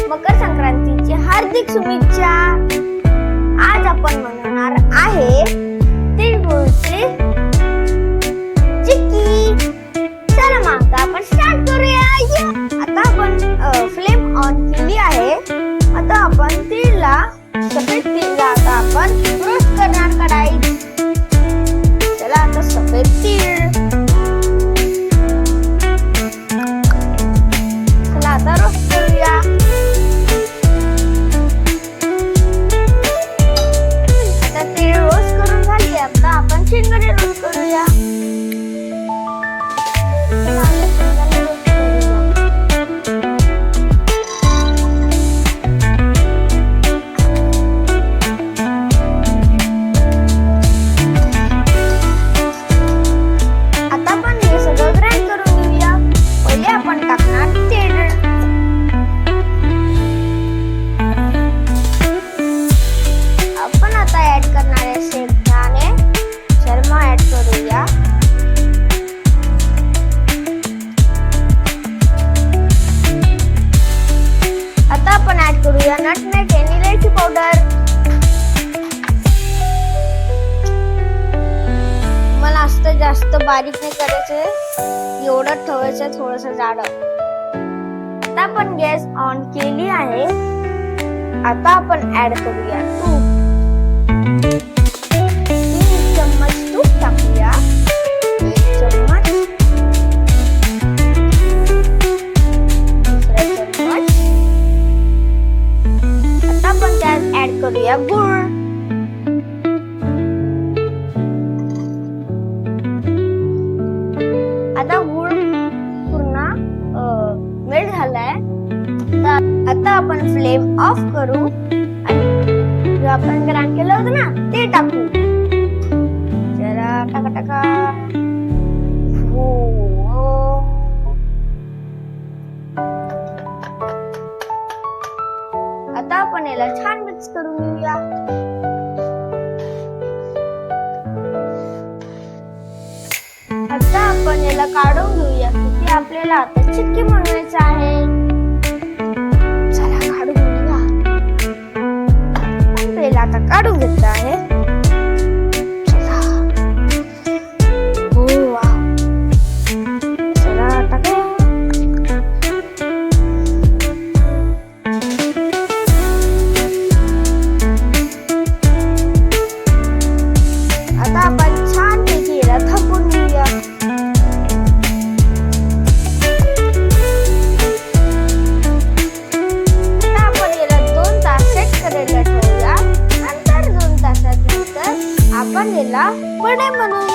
मकर संक्रांतीची हार्दिक शुभेच्छा. आज आपण बनवणार आहे तिळगुळची चिक्की. चला मग आपण स्टार्ट करूया. आता आपण फ्लेम ऑन केली आहे. आता आपण तिळला सफेद तिळला आता आपण रोस्ट करणार कढाईत. चला आता सफेद तीळ. चला आता रोस्ट करूया. आता तीळ रोस्ट करून झाली. आता आपण शेंगदाणे रोस्ट करूया. करूया नटमेग आणि इलायची पावडर. मला असं जास्त बारीक नाही करायचं, एवढं ठेवायचं थोडस जाड. आता आपण गॅस ऑन केली आहे. आता आपण ऍड करूया तूप. 3 चम्मच तूप टाकूया. 1 चम्मच, दुसरा चम्मच. आपण त्यात ऍड करूया गुळ. आता गुळ पूर्ण मेल्ट झालाय. आता आपण फ्लेम ऑफ करू आणि जो आपण ग्राइंड केलं होतं ना ते टाकू. जरा टाका टाका. आता आपण याला छान मिक्स करून घेऊया. आता आपण याला काढून घेऊया की आपल्याला आता चिक्की बनवायचं आहे. चला काढून घेऊया. आपल्याला आता काढून घ्यायचं आहे. चला. हो वाव. चला टाका. आपण छान पैकी याला थापून घेऊया. आता आपण याला 2 तास सेट करायला ठेवूया. नंतर 2 तासानंतर आपण याला वडे बनवूया.